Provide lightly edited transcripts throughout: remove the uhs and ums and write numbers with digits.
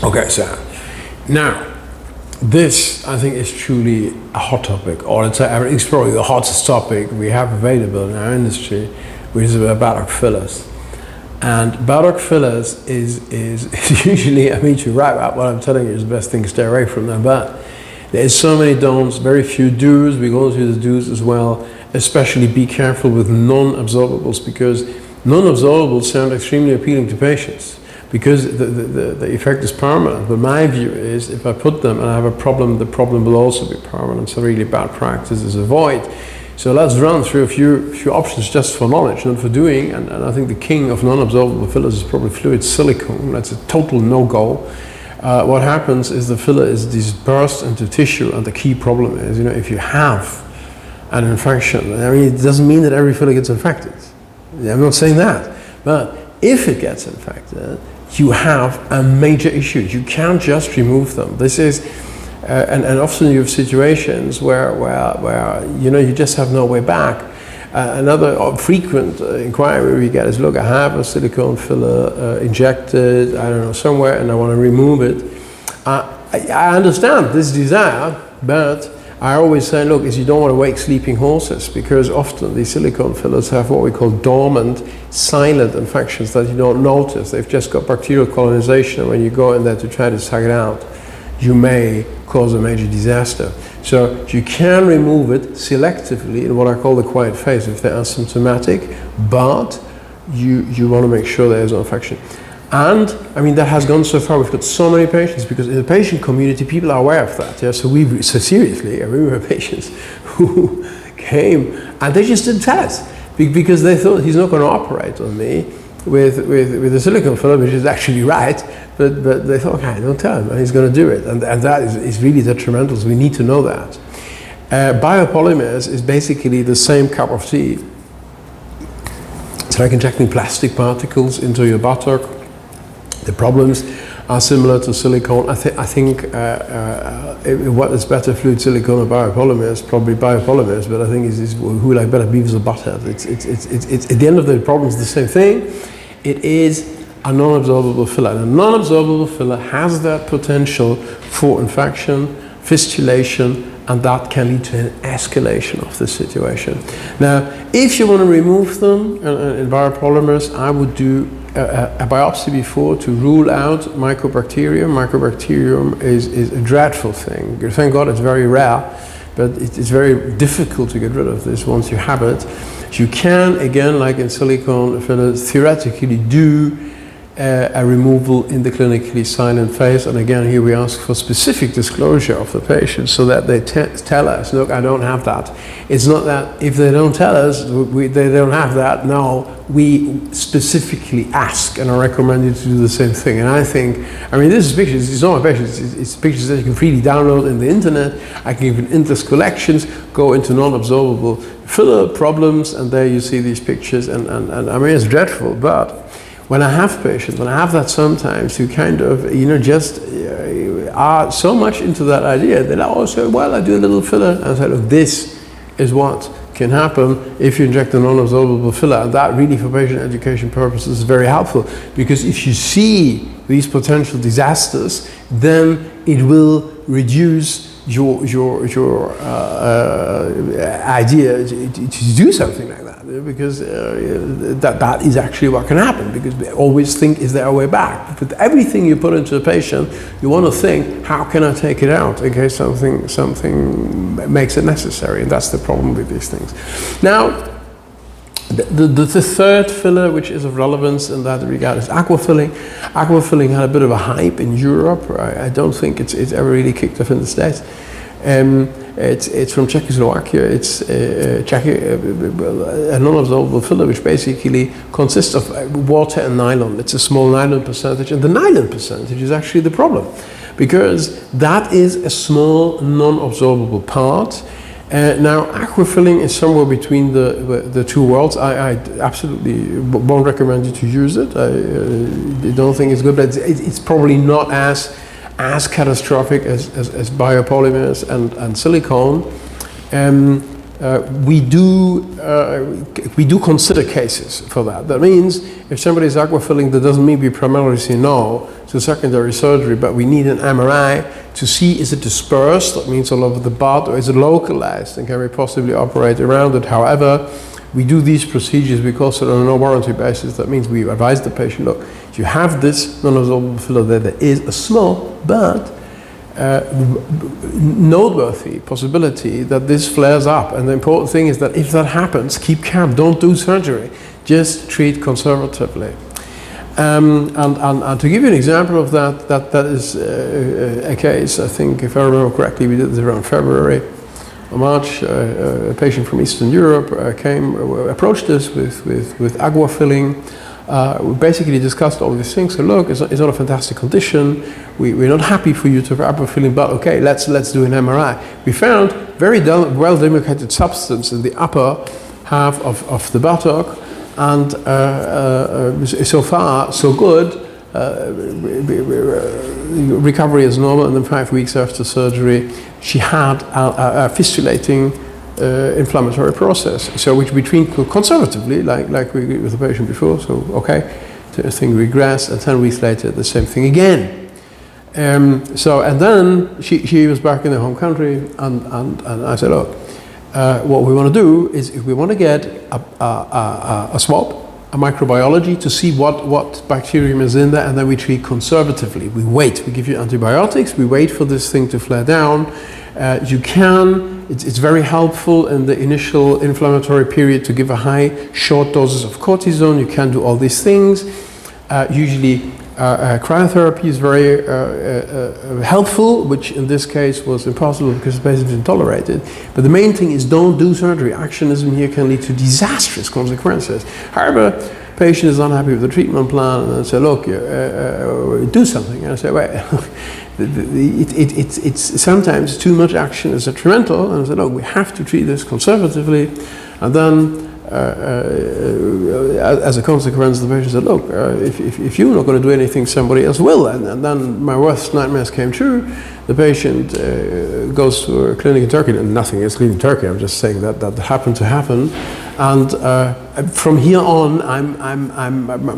Okay, so now this I think is truly a hot topic, or it's probably the hottest topic we have available in our industry, which is about buttock fillers. And buttock fillers is usually, I mean, to wrap up what I'm telling you is the best thing to stay away from them, but there's so many don'ts, very few do's. We go through the do's as well. Especially be careful with non-absorbables, because non-absorbables sound extremely appealing to patients because the effect is permanent. But my view is if I put them and I have a problem, the problem will also be permanent. So really bad practice is avoid. So let's run through a few options just for knowledge, not for doing. And I think the king of non-absorbable fillers is probably fluid silicone. That's a total no-go. What happens is the filler is dispersed into tissue, and the key problem is, if you have an infection, I mean, it doesn't mean that every filler gets infected. I'm not saying that. But if it gets infected, you have a major issue. You can't just remove them. This is, and often you have situations where you just have no way back. Another frequent inquiry we get is, look, I have a silicone filler injected, I don't know, somewhere, and I want to remove it. I understand this desire, but I always say, look, is you don't want to wake sleeping horses, because often these silicone fillers have what we call dormant, silent infections that you don't notice. They've just got bacterial colonization, and when you go in there to try to suck it out, you may cause a major disaster. So you can remove it selectively in what I call the quiet phase if they're asymptomatic, but you want to make sure there is no infection. And I mean, that has gone so far. We've got so many patients, because in the patient community, people are aware of that. Yeah, so seriously, I remember patients who came and they just didn't tell us because they thought he's not going to operate on me with a silicone filler, which is actually right. But they thought, okay, don't tell him, and he's going to do it, and that is really detrimental. So we need to know that. Biopolymers is basically the same cup of tea. It's like injecting plastic particles into your buttock. The problems are similar to silicone. I think what is better, fluid silicone or biopolymers? Probably biopolymers, but I think is who like better beavers or butthead. It's at the end of the problem is the same thing. It is a non-absorbable filler. And a non-absorbable filler has that potential for infection, fistulation, and that can lead to an escalation of the situation. Now, if you want to remove them in biopolymers, I would do a biopsy before to rule out mycobacterium. Mycobacterium is a dreadful thing. Thank God it's very rare, but it's very difficult to get rid of this once you have it. You can, again, like in silicone fillers, theoretically do a removal in the clinically silent phase, and again here we ask for specific disclosure of the patient so that they tell us, look, I don't have that. It's not that if they don't tell us they don't have that. No, we specifically ask, and I recommend you to do the same thing. And I think, I mean, this is pictures, it's not my pictures, it's pictures that you can freely download in the internet. I can give you Index collections, go into non-absorbable filler problems, and there you see these pictures, and I mean, it's dreadful, but when I have patients, when I have that sometimes, you kind of, just are so much into that idea that I also, well, I do a little filler, and I say, look, this is what can happen if you inject a non-absorbable filler. And that really, for patient education purposes, is very helpful, because if you see these potential disasters, then it will reduce your idea to do something like that. Because that is actually what can happen, because we always think, is there a way back? But everything you put into a patient, you want to think, how can I take it out in case something makes it necessary? And that's the problem with these things. Now, the third filler, which is of relevance in that regard, is aquafilling. Aquafilling had a bit of a hype in Europe. I don't think it's ever really kicked off in the States. It's from Czechoslovakia. It's a non-absorbable filler, which basically consists of water and nylon. It's a small nylon percentage, and the nylon percentage is actually the problem, because that is a small non-absorbable part. Now, aquafilling is somewhere between the two worlds. I absolutely won't recommend you to use it. I don't think it's good, but it's probably not as catastrophic as biopolymers and silicone. We do consider cases for that. That means if somebody is aquafilling, that doesn't mean we primarily say no. to secondary surgery, but we need an MRI to see, is it dispersed, that means all over the butt, or is it localized, and can we possibly operate around it? However, we do these procedures because on a no warranty basis. That means we advise the patient, look, if you have this non-absorbable filler, there is a small but noteworthy possibility that this flares up. And the important thing is that if that happens, keep calm, don't do surgery, just treat conservatively. And to give you an example of that is a case, I think, if I remember correctly, we did this around February or March. A patient from Eastern Europe approached us with agua filling. We basically discussed all these things. So look, it's not a fantastic condition. We're not happy for you to have agua filling, but okay, let's do an MRI. We found very well demarcated substance in the upper half of the buttock. And so far, so good. Recovery is normal, and then 5 weeks after surgery, she had a fistulating inflammatory process. So which we treat conservatively, like we did with the patient before. So okay, the thing regressed, and 10 weeks later, the same thing again. And then she was back in her home country, and I said, look. What we want to do is, if we want to get a swab, a microbiology, to see what bacterium is in there, and then we treat conservatively. We wait, we give you antibiotics, we wait for this thing to flare down. It's very helpful in the initial inflammatory period to give a high, short doses of cortisone. You can do all these things. Usually, cryotherapy is very helpful, which in this case was impossible because the patient didn't tolerate it. But the main thing is, don't do surgery. Actionism here can lead to disastrous consequences. However, patient is unhappy with the treatment plan, and I say, look, do something. And I say, wait, it's sometimes too much action is detrimental. And I said, look, we have to treat this conservatively. And then as a consequence, the patient said, look, if you're not going to do anything, somebody else will. And then my worst nightmares came true. The patient goes to a clinic in Turkey, and nothing is clean in Turkey, I'm just saying that happened to happen. And from here on,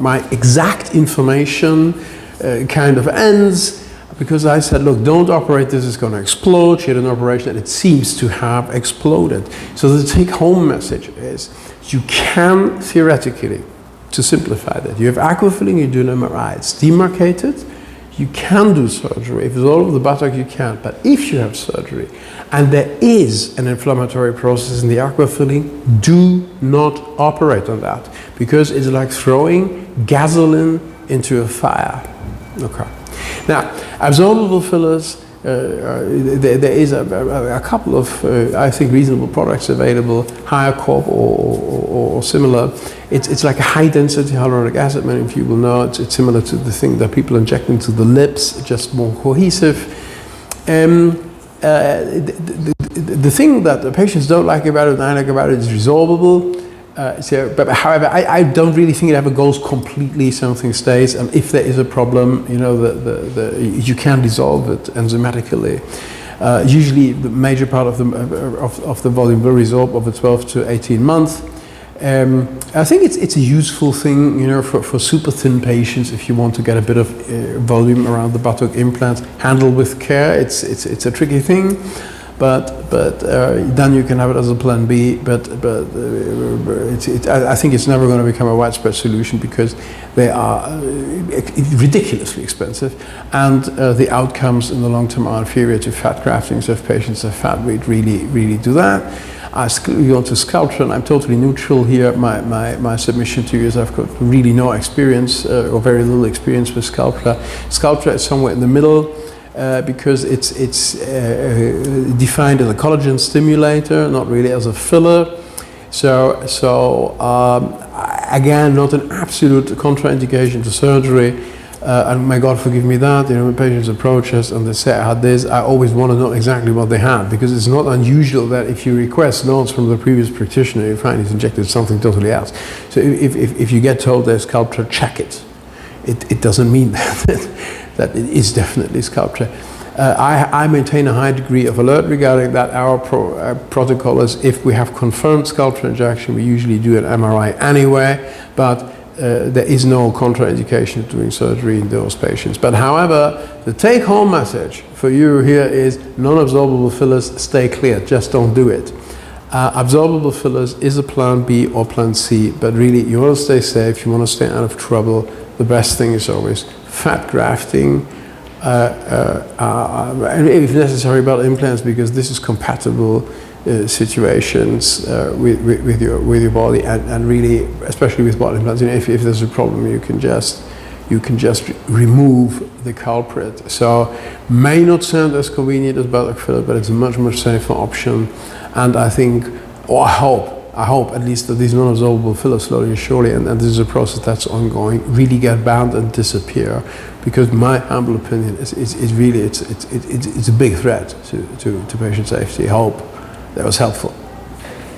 my exact information kind of ends, because I said, look, don't operate, this is going to explode. She had an operation and it seems to have exploded. So the take-home message is, you can theoretically, to simplify that, you have aqua filling, you do an MRI, it's demarcated, you can do surgery. If it's all over the buttock, you can. But if you have surgery and there is an inflammatory process in the aqua filling, do not operate on that, because it's like throwing gasoline into a fire. Okay. Now, absorbable fillers, there is a couple of, I think, reasonable products available, higher corp or similar. It's like a high-density hyaluronic acid, many of you will know. It's similar to the thing that people inject into the lips, just more cohesive. The thing that the patients don't like about it, and I like about it, is resorbable. But however, I don't really think it ever goes completely. Something stays, and if there is a problem, you know, you can dissolve it enzymatically. Usually, the major part of the volume will resorb over 12 to 18 months. I think it's a useful thing, you know, for super thin patients. If you want to get a bit of volume around the buttock implants, handle with care. It's a tricky thing. But then you can have it as a plan B. But I think it's never going to become a widespread solution, because they are ridiculously expensive, and the outcomes in the long term are inferior to fat grafting. So if patients have fat, we'd really do that. We go to Sculptra, and I'm totally neutral here. My submission to you is I've got really no experience or very little experience with Sculptra. Sculptra is somewhere in the middle. Because it's defined as a collagen stimulator, not really as a filler. So again, not an absolute contraindication to surgery. And may God forgive me that, you know, when patients approach us and they say, I had this, I always want to know exactly what they had, because it's not unusual that if you request notes from the previous practitioner, you find he's injected something totally else. So if you get told there's Sculptra, check it. It doesn't mean that it is definitely Sculptra. I maintain a high degree of alert regarding that. Our protocol is, if we have confirmed Sculptra injection, we usually do an MRI anyway, but there is no contraindication of doing surgery in those patients. But however, the take-home message for you here is non-absorbable fillers, stay clear, just don't do it. Absorbable fillers is a plan B or plan C, but really you want to stay safe, you want to stay out of trouble. The best thing is always fat grafting, and if necessary belt implants, because this is compatible situations with your body, and really, especially with body implants, if there's a problem, you can just remove the culprit. So may not sound as convenient as Buttock filler, but it's a much safer option. And I think, or I hope at least that these non-absorbable fillers slowly and surely, and this is a process that's ongoing, really get banned and disappear. Because my humble opinion is really it's a big threat to patient safety. I hope that was helpful.